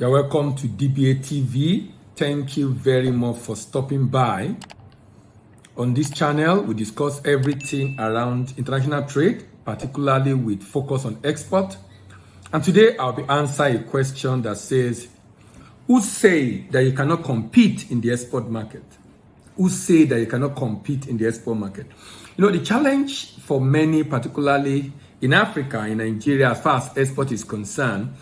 You're welcome to DBA TV. Thank you very much for stopping by. On this channel, we discuss everything around international trade, particularly with focus on export. And today I'll be answering a question that says, who say that you cannot compete in the export market? Who say that you cannot compete in the export market? You know, the challenge for many, particularly in Africa, in Nigeria, as far as export is concerned,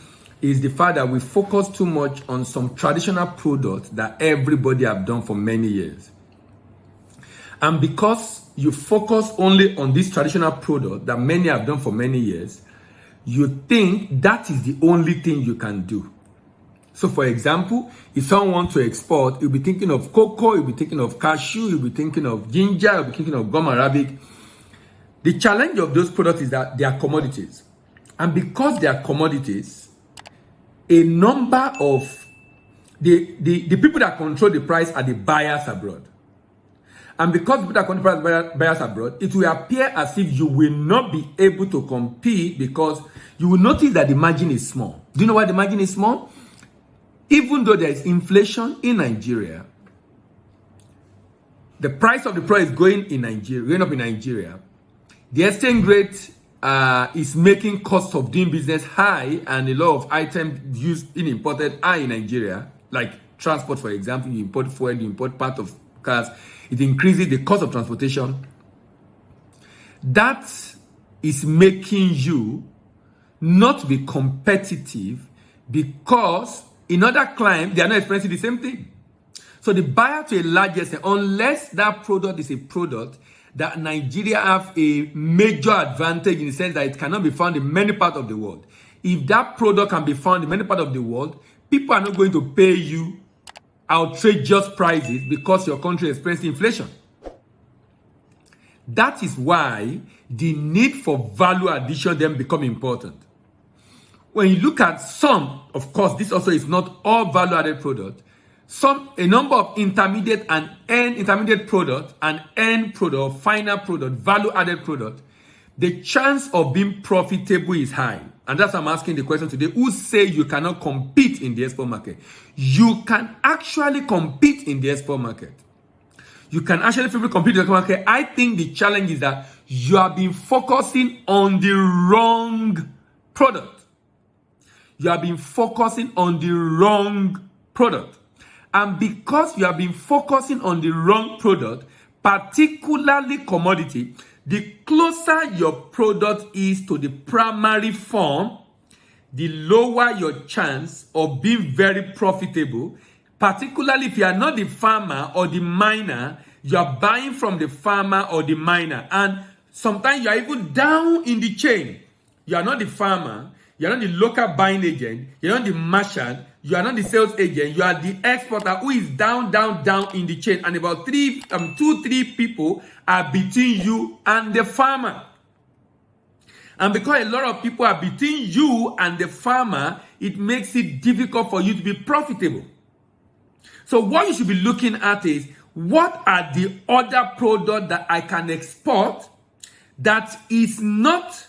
is the fact that we focus too much on some traditional products that everybody have done for many years. And because you focus only on this traditional product that many have done for many years, you think that is the only thing you can do. So for example, if someone wants to export, you'll be thinking of cocoa, you'll be thinking of cashew, you'll be thinking of ginger, you'll be thinking of gum arabic. The challenge of those products is that they are commodities. And because they are commodities, a number of the people that control the price are the buyers abroad. And because people that control the buyers abroad, it will appear as if you will not be able to compete because you will notice that the margin is small. Do you know why the margin is small? Even though there is inflation in Nigeria, the price of the product is going up in Nigeria. The exchange rate is making cost of doing business high, and a lot of items used in imported are in Nigeria, like transport, for example. You import fuel, you import part of cars. It increases the cost of transportation. That is making you not be competitive because in other clients, they are not experiencing the same thing. So the buyer, to a large extent, unless that product is a product that Nigeria have a major advantage in the sense that it cannot be found in many parts of the world. If that product can be found in many parts of the world, people are not going to pay you outrageous prices because your country is experiencing inflation. That is why the need for value addition then become important. When you look at some, of course, this also is not all value-added product. A number of intermediate and intermediate product and end product, final product, value-added product, the chance of being profitable is high. And that's why I'm asking the question today. Who say you cannot compete in the export market? You can actually compete in the export market. You can actually compete in the export market. I think the challenge is that you have been focusing on the wrong product. You have been focusing on the wrong product. And because you have been focusing on the wrong product, particularly commodity, the closer your product is to the primary form, the lower your chance of being very profitable, particularly if you are not the farmer or the miner, you are buying from the farmer or the miner. And sometimes you are even down in the chain. You are not the farmer, you are not the local buying agent, you are not the merchant, you are not the sales agent, you are the exporter who is down in the chain, and about 2-3 people are between you and the farmer. And because a lot of people are between you and the farmer, it makes it difficult for you to be profitable. So what you should be looking at is, what are the other products that I can export that is not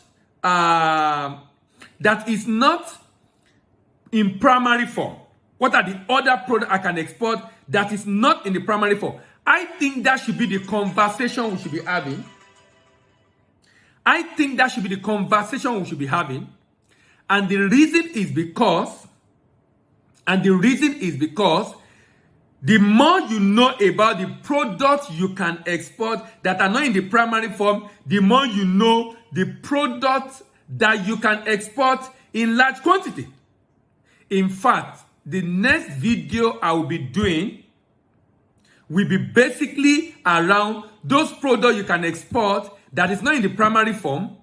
in primary form? What are the other products I can export that is not in the primary form? I think that should be the conversation we should be having. And the reason is because the more you know about the products you can export that are not in the primary form, the more you know the products that you can export in large quantity. In fact, the next video I will be doing will be basically around those products you can export that is not in the primary form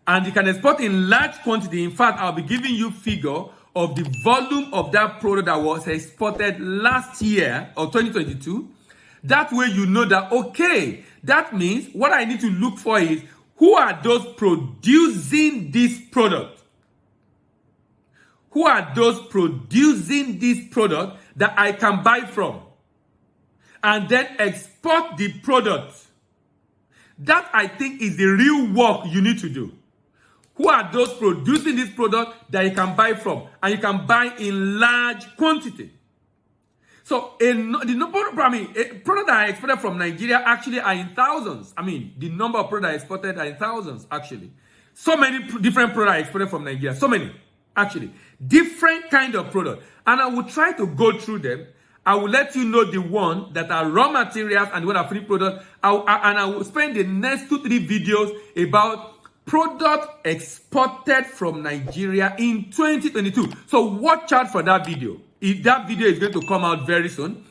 and you can export in large quantity. In fact, I'll be giving you figure of the volume of that product that was exported last year or 2022. That way you know that, okay, that means what I need to look for is, who are those producing this product? Who are those producing this product that I can buy from? And then export the product. That, I think, is the real work you need to do. Who are those producing this product that you can buy from? And you can buy in large quantity. So a product that are exported from Nigeria actually are in thousands. I mean, the number of products exported are in thousands actually. So many different products exported from Nigeria. So many actually. Different kind of product. And I will try to go through them. I will let you know the one that are raw materials and the one are free products. And I will spend the next 2-3 videos about product exported from Nigeria in 2022. So watch out for that video. If that video is going to come out very soon,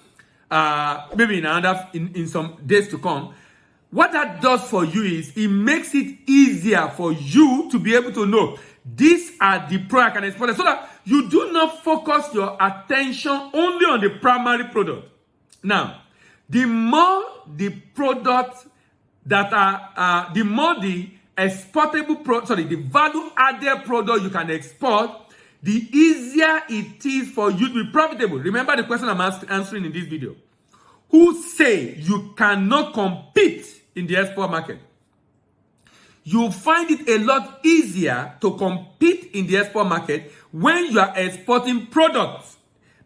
maybe in some days to come. What that does for you is it makes it easier for you to be able to know these are the products I can export, so that you do not focus your attention only on the primary product. Now, the more the products that are, the more the exportable the value-added product you can export, the easier it is for you to be profitable. Remember the question I'm answering in this video. Who say you cannot compete in the export market? You find it a lot easier to compete in the export market when you are exporting products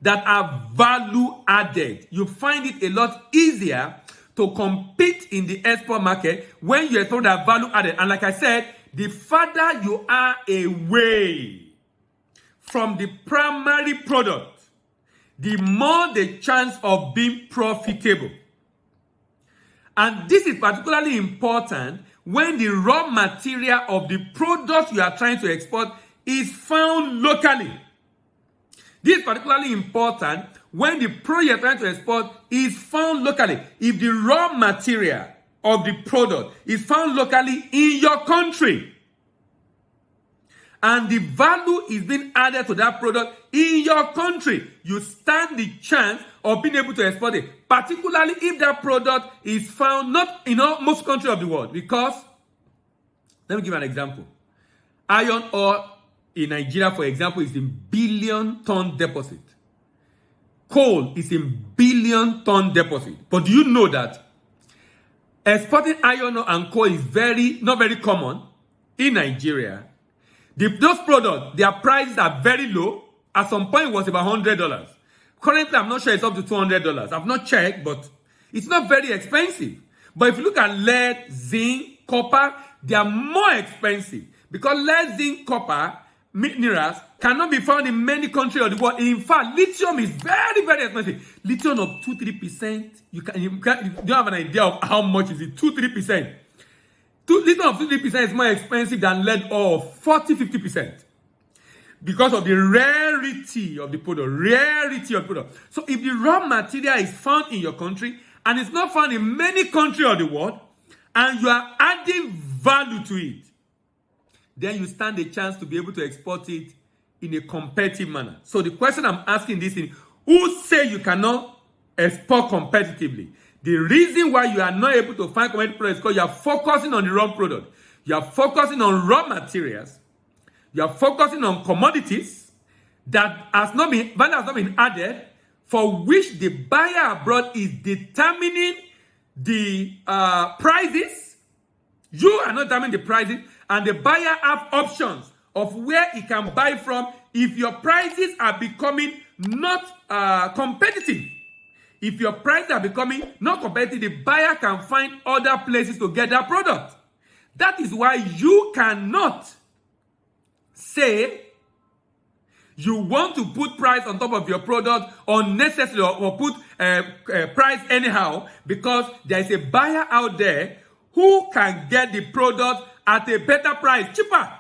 that are value-added. You find it a lot easier to compete in the export market when you export that value-added. And like I said, the farther you are away from the primary product, the more the chance of being profitable. And this is particularly important when the raw material of the product you are trying to export is found locally. This is particularly important when the product you are trying to export is found locally. If the raw material of the product is found locally in your country, and the value is being added to that product in your country, you stand the chance of being able to export it, particularly if that product is found not in most countries of the world. Because, let me give an example. Iron ore in Nigeria, for example, is in billion-ton deposit. Coal is in billion-ton deposit. But do you know that exporting iron ore and coal is not very common in Nigeria? Those products, their prices are very low. At some point, it was about $100. Currently, I'm not sure it's up to $200. I've not checked, but it's not very expensive. But if you look at lead, zinc, copper, they are more expensive. Because lead, zinc, copper minerals cannot be found in many countries of the world. In fact, lithium is very, very expensive. Lithium of 2-3%, you don't have an idea of how much is it. 2-3%. Lithium of 2-3% is more expensive than lead ore of 40-50%. Because of the rarity of the product. So if the raw material is found in your country and it's not found in many countries of the world, and you are adding value to it, then you stand a chance to be able to export it in a competitive manner. So the question I'm asking this is, who say you cannot export competitively? The reason why you are not able to find competitive products is because you are focusing on the wrong product. You are focusing on raw materials. You are focusing on commodities that has not been added, for which the buyer abroad is determining the prices. You are not determining the prices, and the buyer have options of where he can buy from if your prices are becoming not competitive. If your prices are becoming not competitive, the buyer can find other places to get that product. That is why you cannot say you want to put price on top of your product unnecessarily, or put price anyhow, because there is a buyer out there who can get the product at a better price, cheaper,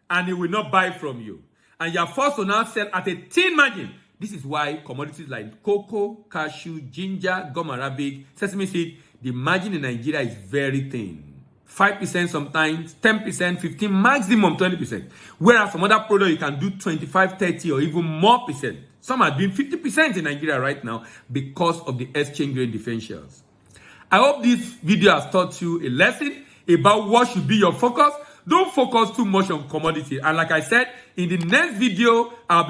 and he will not buy from you. And you are forced to now sell at a thin margin. This is why commodities like cocoa, cashew, ginger, gum arabic, sesame seed, the margin in Nigeria is very thin. 5% sometimes, 10%, 15%, maximum 20%. Whereas some other product you can do 25, 30, or even more percent. Some are doing 50% in Nigeria right now because of the exchange rate differentials. I hope this video has taught you a lesson about what should be your focus. Don't focus too much on commodity. And like I said, in the next video I'll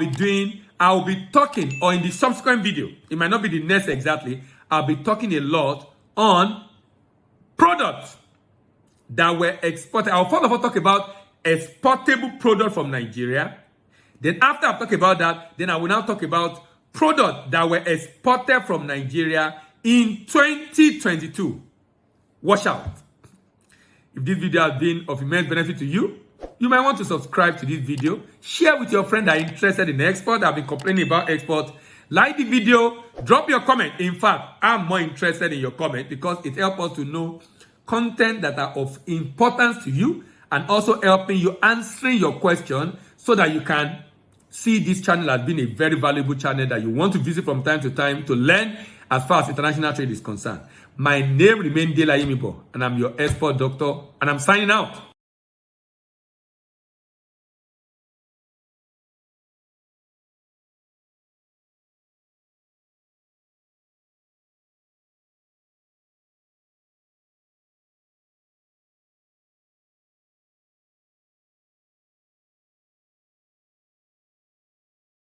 be talking, or in the subsequent video, it might not be the next exactly, I'll be talking a lot on products that were exported. I'll first of all talk about exportable product from Nigeria. Then after I've talked about that, then I will now talk about products that were exported from Nigeria in 2022. Watch out. If this video has been of immense benefit to you, you might want to subscribe to this video, share with your friend that are interested in export, that have been complaining about export. Like the video, drop your comment. In fact, I'm more interested in your comment because it helps us to know content that are of importance to you and also helping you answering your question so that you can see this channel as being a very valuable channel that you want to visit from time to time to learn as far as international trade is concerned. My name remains Dele Ayimibo, and I'm your export doctor, and I'm signing out.